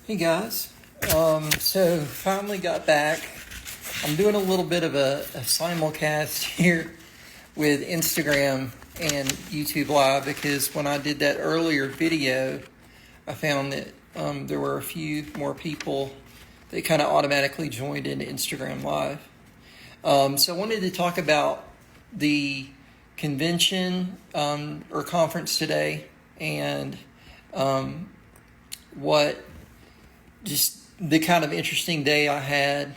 Hey guys, so finally got back. I'm doing a little bit of a simulcast here with Instagram and YouTube Live because when I did that earlier video, I found that there were a few more people that kind of automatically joined in Instagram Live. So I wanted to talk about the convention or conference today and what just the kind of interesting day I had.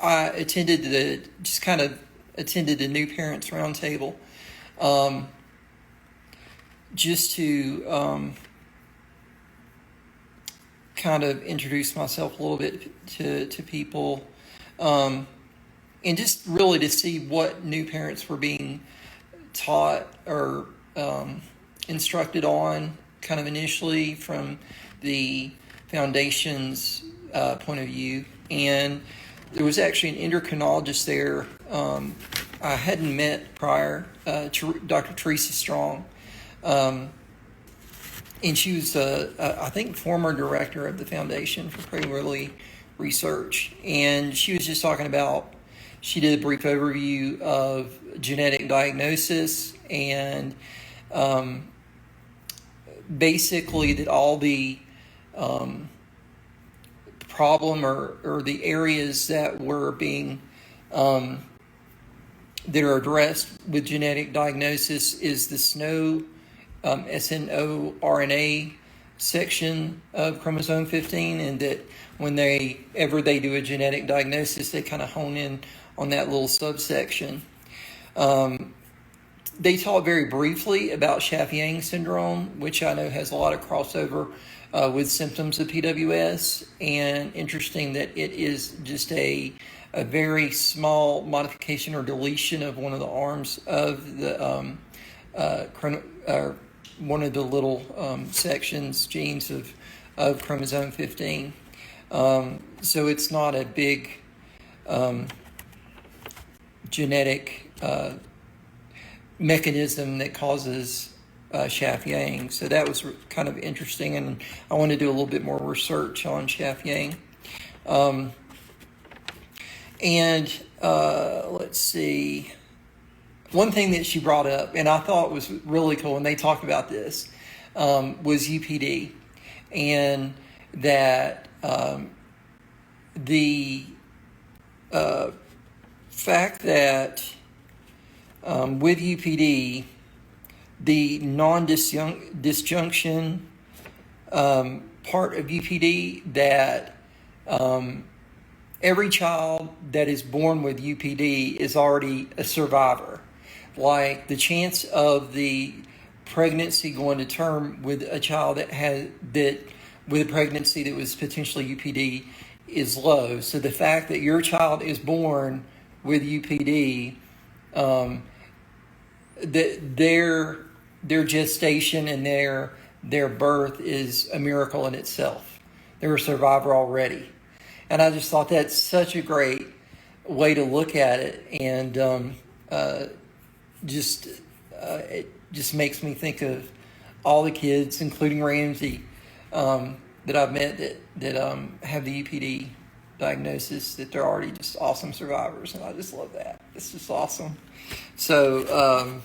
I attended the new parents roundtable, just to kind of introduce myself a little bit to people, and just really to see what new parents were being taught or instructed on, kind of initially from the foundation's point of view. And there was actually an endocrinologist there I hadn't met prior, Dr. Teresa Strong. And she was, I think, former director of the Foundation for Prader-Willi Research. And she was just talking about, she did a brief overview of genetic diagnosis and basically that all the problem or the areas that were being that are addressed with genetic diagnosis is the SNO RNA section of chromosome 15, and that when they do a genetic diagnosis, they kind of hone in on that little subsection. They talked very briefly about Shaff-Yang syndrome, which I know has a lot of crossover with symptoms of PWS, and interesting that it is just a very small modification or deletion of one of the arms of the one of the little genes of chromosome 15. So it's not a big genetic mechanism that causes Shaff-Yang. So that was kind of interesting, and I want to do a little bit more research on Shaff-Yang. Let's see. One thing that she brought up, and I thought was really cool, and they talked about this, was UPD, and that the fact that with UPD, the non-disjunction part of UPD, that every child that is born with UPD is already a survivor. Like the chance of the pregnancy going to term with a child with a pregnancy that was potentially UPD is low. So the fact that your child is born with UPD, that their gestation and their birth is a miracle in itself. They're a survivor already. And I just thought that's such a great way to look at it, and it just makes me think of all the kids, including Ramsey, that I've met that have the UPD diagnosis, that they're already just awesome survivors, and I just love that. It's just awesome. So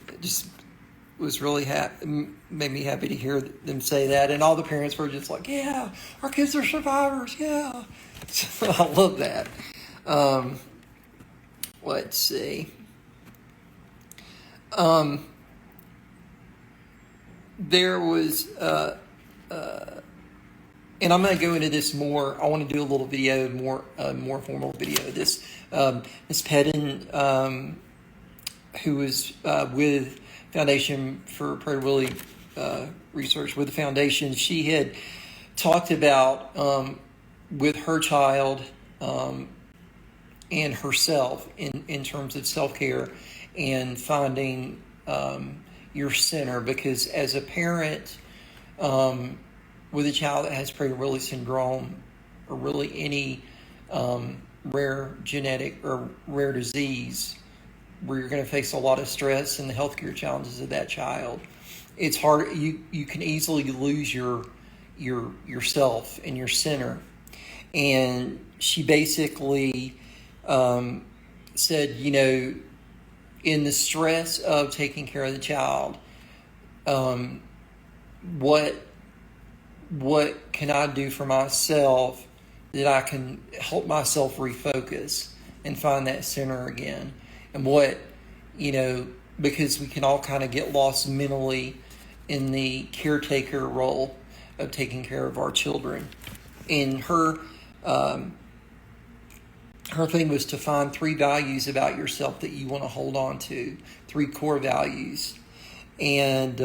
it just was really made me happy to hear them say that, and all the parents were just like, yeah, our kids are survivors, yeah. So I love that. Let's see. There was, and I'm going to go into this more. I want to do a little video, more formal video. This Ms. Pedden, who was with Foundation for Prader-Willi Research, with the foundation, she had talked about with her child and herself in terms of self-care and finding your center, because as a parent with a child that has Prader-Willi syndrome, or really any rare genetic or rare disease where you're going to face a lot of stress and the healthcare challenges of that child, it's hard. You can easily lose your yourself and your center. And she basically said, in the stress of taking care of the child, what can I do for myself that I can help myself refocus and find that center again? And because we can all kind of get lost mentally in the caretaker role of taking care of our children. And her thing was to find 3 values about yourself that you want to hold on to, 3 core values. And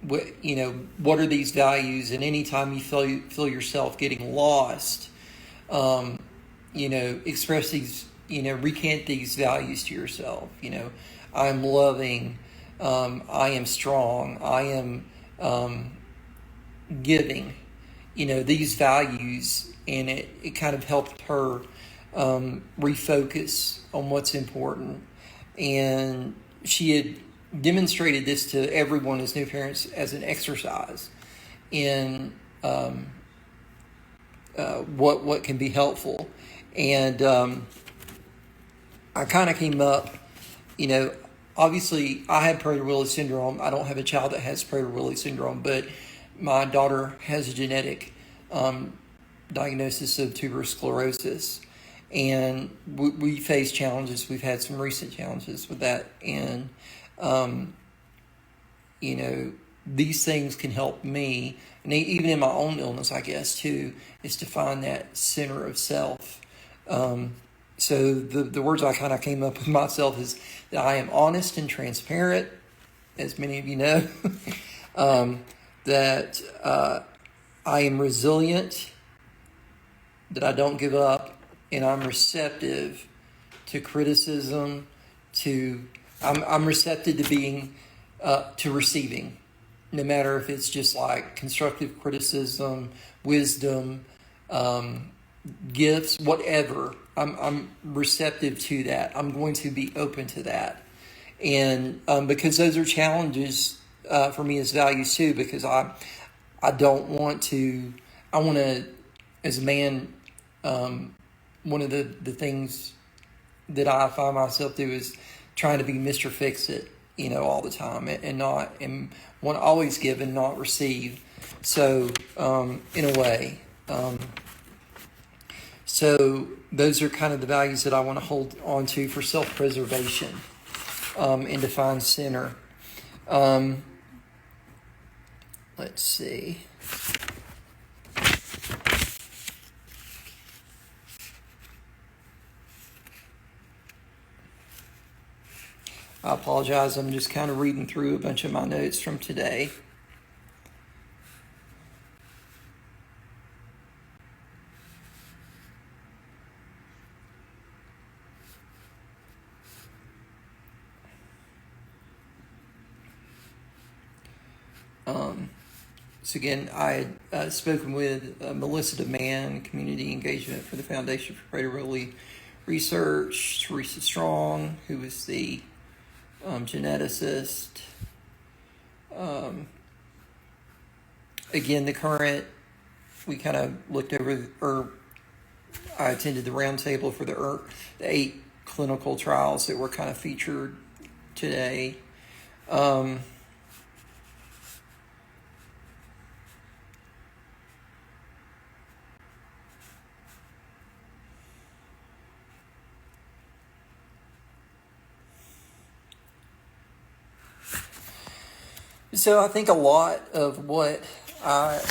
what are these values? And anytime you feel yourself getting lost, express these, recant these values to yourself. I'm loving, I am strong, I am giving, these values. And it kind of helped her refocus on what's important. And she had demonstrated this to everyone as new parents as an exercise in what can be helpful. And I kind of came up, obviously I have prader-willi syndrome. I don't have a child that has prader-willi syndrome, but my daughter has a genetic diagnosis of tuberous sclerosis, and we face challenges. We've had some recent challenges with that, and these things can help me, and even in my own illness, I guess too, is to find that center of self. So the words I kind of came up with myself is that I am honest and transparent, as many of you know, that I am resilient, that I don't give up, and I'm receptive to criticism, I'm receptive to being, to receiving, no matter if it's just like constructive criticism, wisdom, gifts, whatever. I'm receptive to that. I'm going to be open to that. And because those are challenges for me as values too, because I want to, as a man, one of the things that I find myself do is trying to be Mr. Fix-It, all the time, and want to always give and not receive. So, in a way, so those are kind of the values that I want to hold on to for self-preservation, and to find center. Let's see. I apologize. I'm just kind of reading through a bunch of my notes from today. So again, I had spoken with Melissa DeMann, Community Engagement for the Foundation for Prader-Willi Research, Teresa Strong, who is the geneticist. Again, we kind of looked over, I attended the roundtable for the 8 clinical trials that were kind of featured today. So I think a lot of what I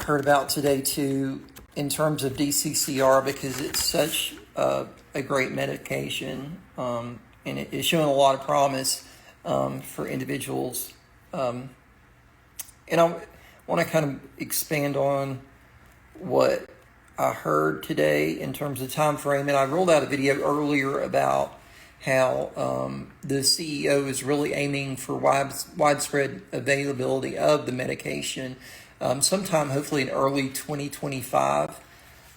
heard about today too, in terms of DCCR, because it's such a great medication, and it is showing a lot of promise for individuals. And I want to kind of expand on what I heard today in terms of time frame. And I rolled out a video earlier about how the CEO is really aiming for widespread availability of the medication sometime hopefully in early 2025.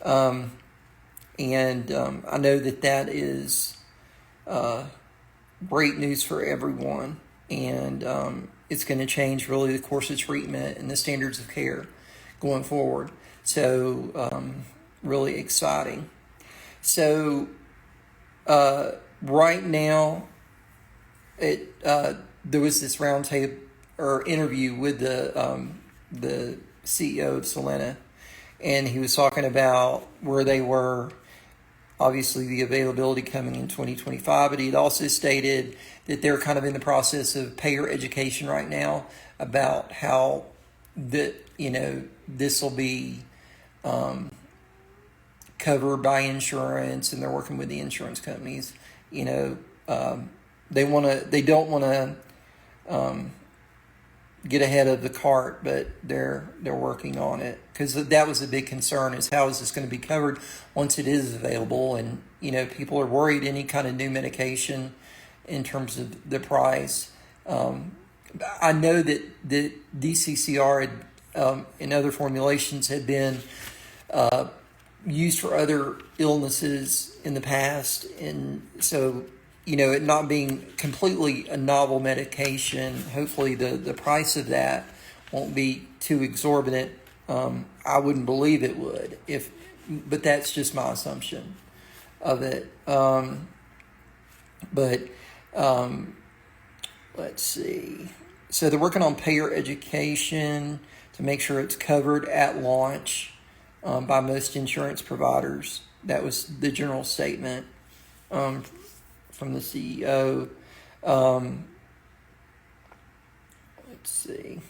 And I know that is great news for everyone. And it's going to change really the course of treatment and the standards of care going forward. So really exciting. So right now, there was this roundtable or interview with the CEO of Solena, and he was talking about where they were. Obviously, the availability coming in 2025, but he had also stated that they're kind of in the process of payer education right now about how this will be covered by insurance, and they're working with the insurance companies. They don't want to get ahead of the cart, but they're working on it, because that was a big concern, is how is this going to be covered once it is available. And people are worried any kind of new medication in terms of the price. I know that DCCR in other formulations had been used for other illnesses in the past, and so it not being completely a novel medication, hopefully the price of that won't be too exorbitant. I wouldn't believe it would, but that's just my assumption of it. Let's see. So they're working on payer education to make sure it's covered at launch by most insurance providers. That was the general statement from the CEO. Let's see.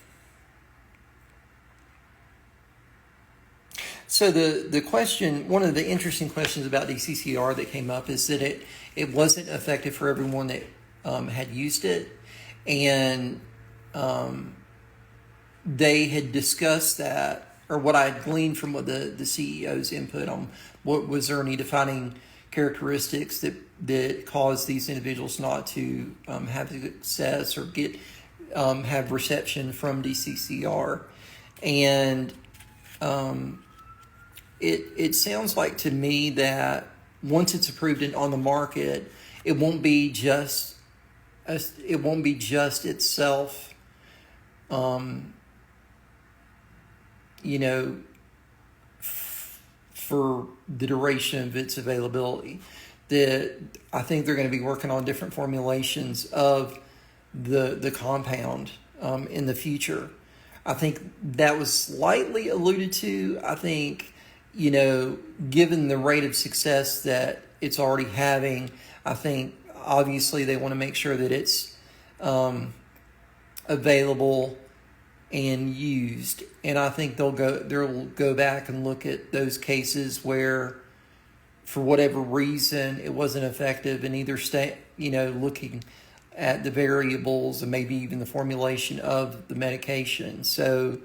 So the question, one of the interesting questions about DCCR that came up is that it wasn't effective for everyone that had used it, and they had discussed that, or what I had gleaned from what the CEO's input on what was there any defining characteristics that caused these individuals not to have success or get have reception from DCCR. And it sounds like to me that once it's approved and on the market, it won't be just itself. For the duration of its availability, that I think they're going to be working on different formulations of the compound in the future. I think that was slightly alluded to. I think, given the rate of success that it's already having, I think obviously they want to make sure that it's available and used. And I think they'll go back and look at those cases where, for whatever reason, it wasn't effective, and either looking at the variables and maybe even the formulation of the medication. So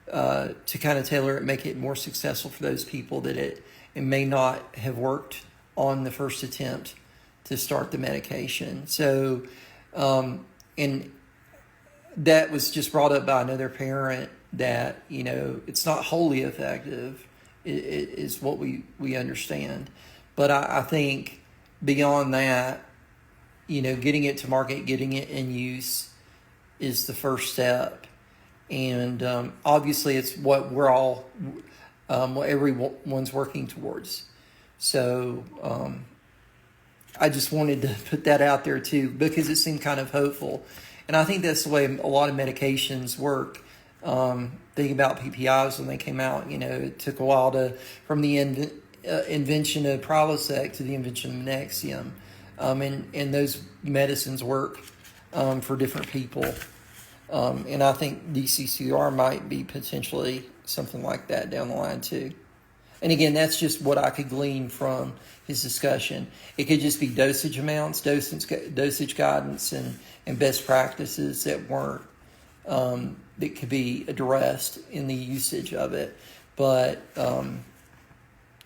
to kind of tailor it, make it more successful for those people that it may not have worked on the first attempt to start the medication. So, and that was just brought up by another parent that, it's not wholly effective, is what we understand. But I think beyond that, getting it to market, getting it in use is the first step. And obviously it's what we're all, what everyone's working towards. So I just wanted to put that out there too, because it seemed kind of hopeful. And I think that's the way a lot of medications work. Thinking about PPIs when they came out, it took a while from the invention of Prilosec to the invention of Nexium. And those medicines work for different people. And I think DCCR might be potentially something like that down the line too. And again, that's just what I could glean from his discussion. It could just be dosage amounts, dosage guidance, and best practices that weren't, that could be addressed in the usage of it. But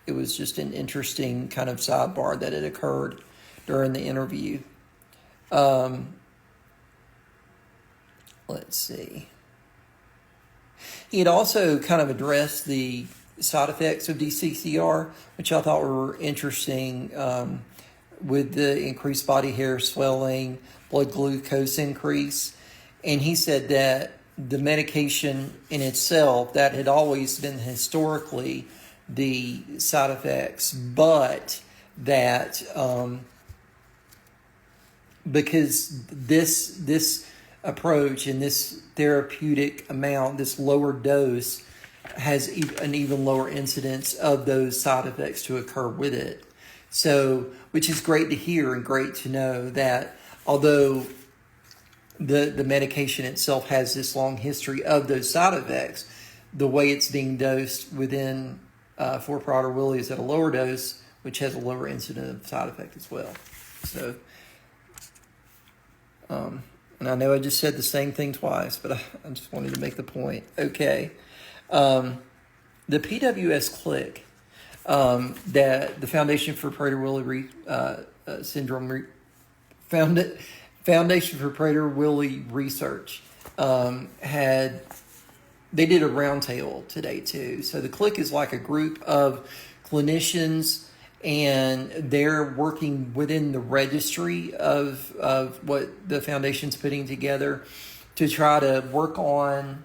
it was just an interesting kind of sidebar that had occurred during the interview. Let's see. He had also kind of addressed the side effects of DCCR, which I thought were interesting, with the increased body hair swelling, blood glucose increase. And he said that the medication in itself, that had always been historically the side effects, but that because this approach and this therapeutic amount, this lower dose, has an even lower incidence of those side effects to occur with it. So, which is great to hear and great to know that although the medication itself has this long history of those side effects, the way it's being dosed within for Prader-Willi is at a lower dose, which has a lower incidence of side effect as well. So, and I know I just said the same thing twice, but I just wanted to make the point. Okay. The PWS click that the Foundation for Prader-Willi Syndrome Foundation for Prader-Willi Research they did a roundtable today too. So the click is like a group of clinicians, and they're working within the registry of what the foundation's putting together to try to work on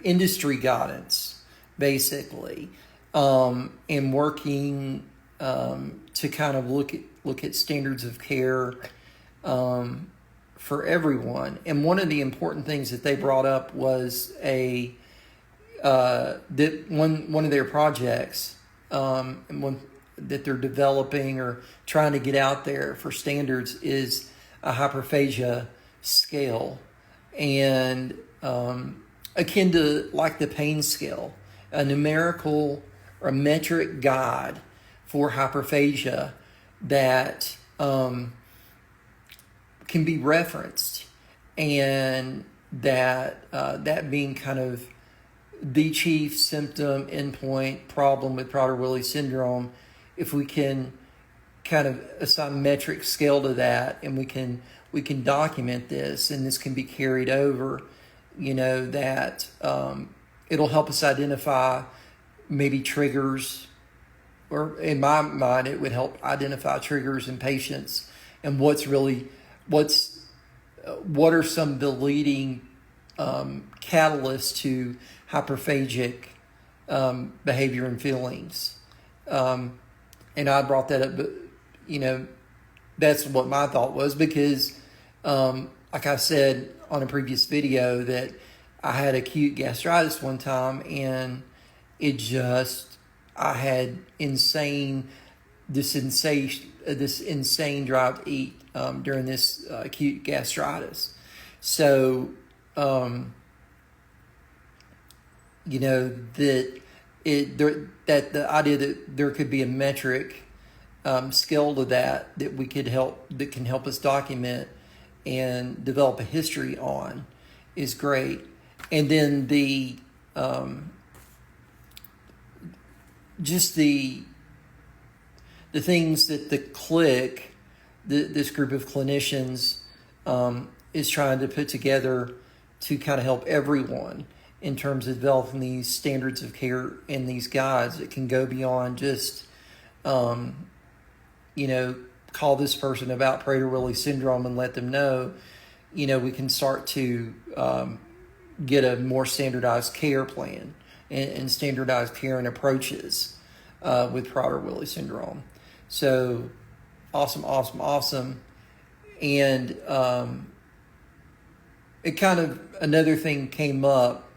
industry guidance, basically, and working to kind of look at standards of care for everyone. And one of the important things that they brought up was that one of their projects, and one that they're developing or trying to get out there for standards, is a hyperphagia scale, and akin to like the pain scale, a numerical or a metric guide for hyperphagia that can be referenced, and that being kind of the chief symptom endpoint problem with Prader-Willi syndrome. If we can kind of assign a metric scale to that, and we can document this, and this can be carried over, that it'll help us identify maybe triggers, or in my mind, it would help identify triggers in patients, and what are some of the leading catalysts to hyperphagic behavior and feelings. And I brought that up, but that's what my thought was, because like I said on a previous video, that I had acute gastritis one time, and I had this insane drive to eat during this acute gastritis. So, that the idea that there could be a metric scale to that can help us document and develop a history on is great. And then the things that the click, this group of clinicians is trying to put together to kind of help everyone in terms of developing these standards of care and these guides that can go beyond just, call this person about Prader-Willi syndrome and let them know. We can start to get a more standardized care plan and standardized care and approaches with Prader-Willi syndrome. So awesome. And it kind of, another thing came up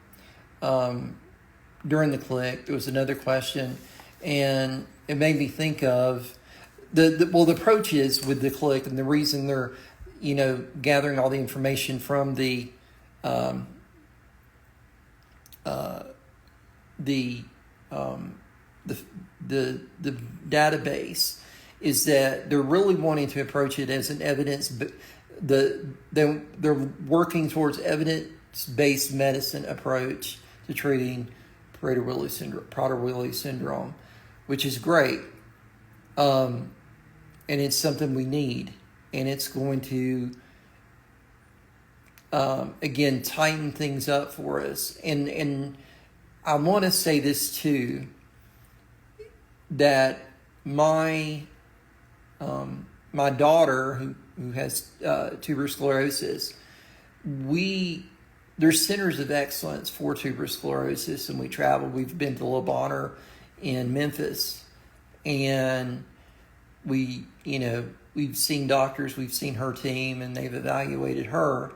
during the click. There was another question, and it made me think of the approaches with the click, and the reason they're gathering all the information from the database is that they're really wanting to approach it as an evidence, but they're working towards evidence-based medicine approach to treating Prader-Willi syndrome, which is great. And it's something we need, and it's going to again tighten things up for us. And I want to say this too, that my daughter, who has tuberous sclerosis. There's centers of excellence for tuberous sclerosis, and we travel. We've been to Le Bonheur in Memphis, and we've seen doctors, we've seen her team, and they've evaluated her.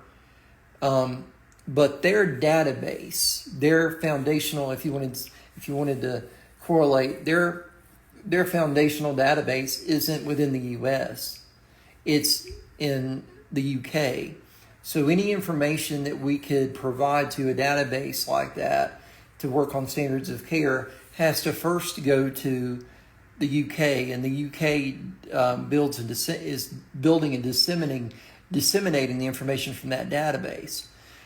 But their database, their foundational, if you wanted to correlate, their foundational database isn't within the U.S. It's in the U.K. So any information that we could provide to a database like that to work on standards of care has to first go to the UK, and the UK is building and disseminating the information from that database.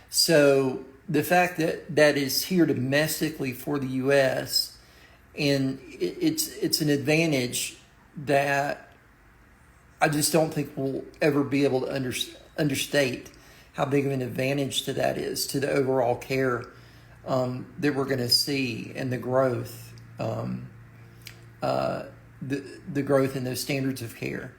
So the fact that that is here domestically for the US, and it's an advantage that I just don't think we'll ever be able to understate how big of an advantage to that is to the overall care that we're going to see, and the growth, the growth in those standards of care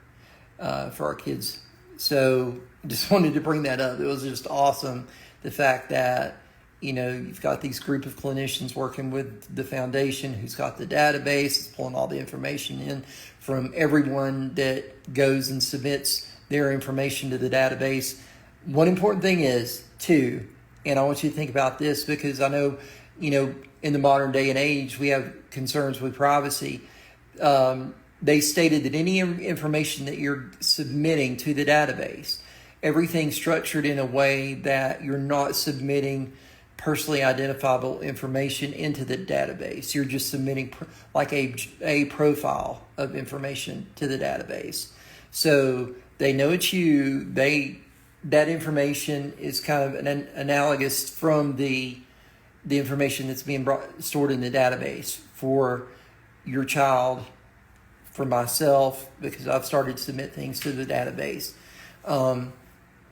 for our kids. So just wanted to bring that up. It was just awesome, the fact that you've got these group of clinicians working with the foundation who's got the database, pulling all the information in from everyone that goes and submits their information to the database. One important thing is, too, and I want you to think about this, because I know, in the modern day and age, we have concerns with privacy. They stated that any information that you're submitting to the database, everything's structured in a way that you're not submitting personally identifiable information into the database. You're just submitting like a profile of information to the database. So they know it's you. That information is kind of analogous from the information that's being stored in the database for your child, for myself, because I've started to submit things to the database.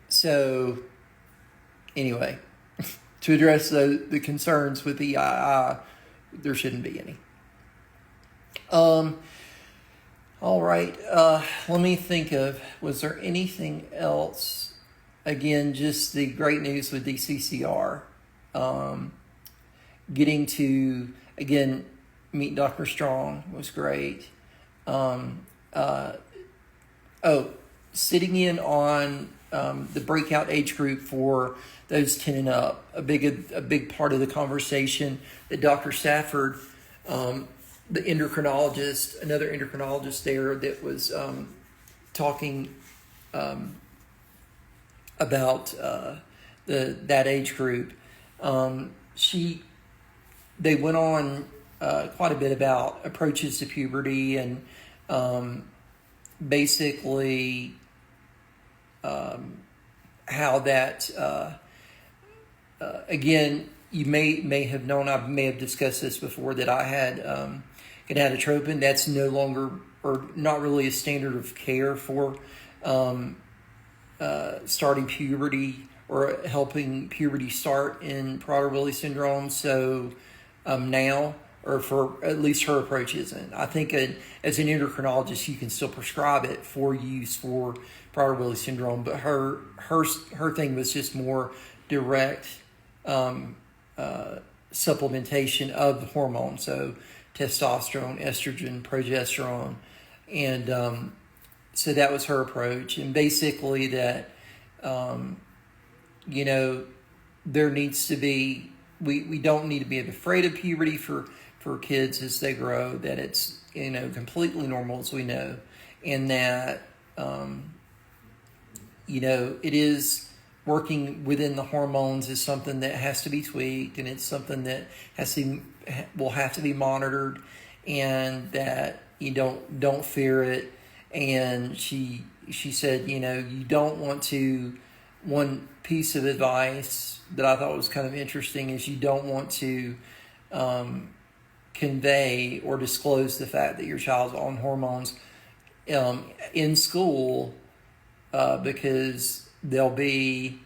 So anyway, to address the concerns with EII, there shouldn't be any. All right. Let me think of, was there anything else? Again, just the great news with DCCR. Getting to, again, meet Dr. Strong was great. Sitting in on the breakout age group for those 10 and up, a big part of the conversation that Dr. Stafford, the endocrinologist, another endocrinologist there that was talking about that age group. They went on quite a bit about approaches to puberty, and basically how that again, you may have known, I may have discussed this before, that I had gonadotropin. That's no longer, or not really, a standard of care for starting puberty or helping puberty start in prader-willi syndrome. So now, or for at least her approach isn't. I think as an endocrinologist, you can still prescribe it for use for prader-willi syndrome, but her thing was just more direct supplementation of the hormones, so testosterone, estrogen, progesterone, and so that was her approach. And basically that, there needs to be, we don't need to be afraid of puberty for kids as they grow, that it's, completely normal, as we know, and that, it is working within the hormones is something that has to be tweaked, and it's something that will have to be monitored, and that you don't fear it. And she said, you don't want to, one piece of advice that I thought was kind of interesting is you don't want to convey or disclose the fact that your child's on hormones in school, because there'll be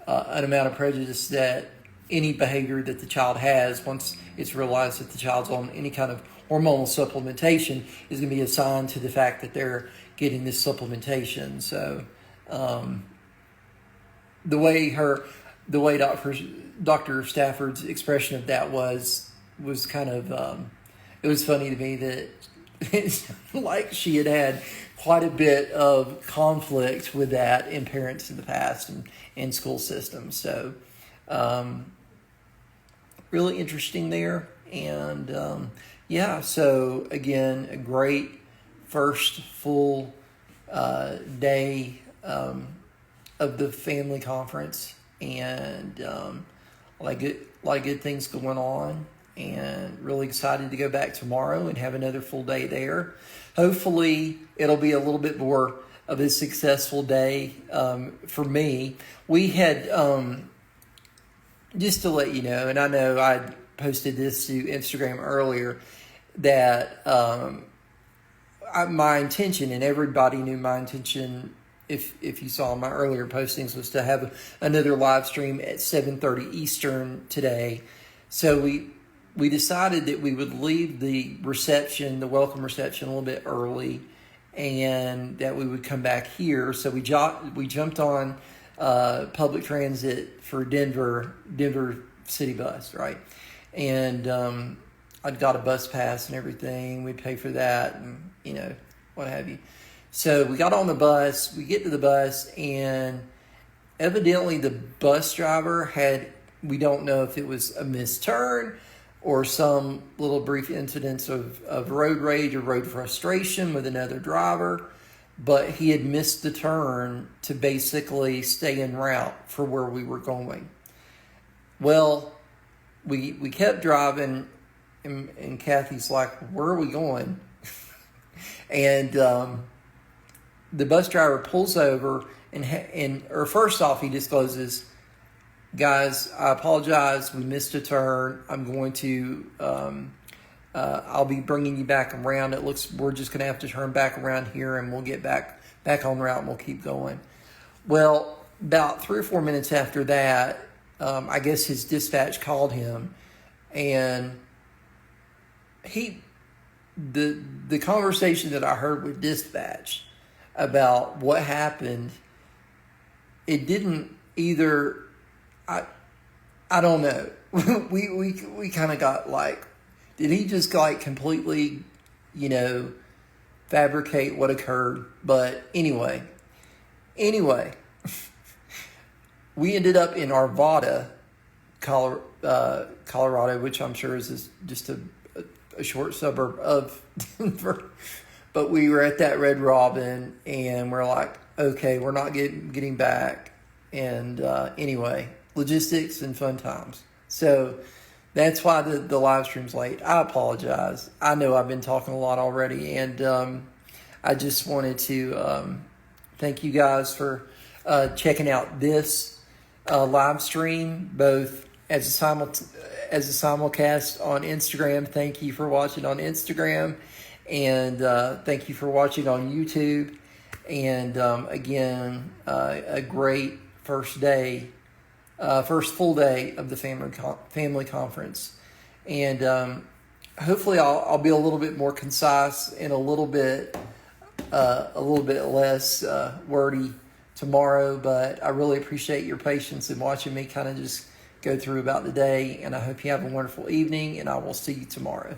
an amount of prejudice that any behavior that the child has, once it's realized that the child's on any kind of hormonal supplementation, is going to be assigned to the fact that they're getting this supplementation. So The way Dr. Stafford's expression of that was kind of, it was funny to me that it's like she had quite a bit of conflict with that in parents in the past and school systems. So, really interesting there. And, so again, a great first full day of the family conference, and a lot of good things going on, and really excited to go back tomorrow and have another full day there. Hopefully it'll be a little bit more of a successful day for me. We had, just to let you know, and I know I posted this to Instagram earlier, that my intention, and everybody knew my intention, if you saw my earlier postings, was to have another live stream at 7:30 Eastern today. So we decided that we would leave the welcome reception a little bit early, and that we would come back here. So we jumped on public transit for Denver City Bus, right? And I'd got a bus pass and everything. We'd pay for that, and what have you. So we got on the bus. We get to the bus, and evidently the bus driver we don't know if it was a missed turn or some little brief incidents of road rage or road frustration with another driver, but he had missed the turn to basically stay en route for where we were going. Well, we kept driving, and Kathy's like, "Where are we going?" And the bus driver pulls over, or first off, he discloses, "Guys, I apologize. We missed a turn. I'm going to, I'll be bringing you back around. It looks, we're just going to have to turn back around here, and we'll get back on route, and we'll keep going." Well, about 3 or 4 minutes after that, I guess his dispatch called him, and the conversation that I heard with dispatch about what happened, it didn't either. I don't know. we kind of got like, did he just like completely, fabricate what occurred? But anyway, we ended up in Arvada, Colorado, which I'm sure is just a short suburb of Denver. But we were at that Red Robin, and we're like, okay, we're not getting back. And anyway, logistics and fun times. So that's why the live stream's late. I apologize. I know I've been talking a lot already, and I just wanted to thank you guys for checking out this live stream, both as a simulcast on Instagram. Thank you for watching on Instagram, and thank you for watching on YouTube. And again, a great first full day of the family conference, and hopefully I'll be a little bit more concise and a little bit less wordy tomorrow. But I really appreciate your patience in watching me kind of just go through about the day, and I hope you have a wonderful evening, and I will see you tomorrow.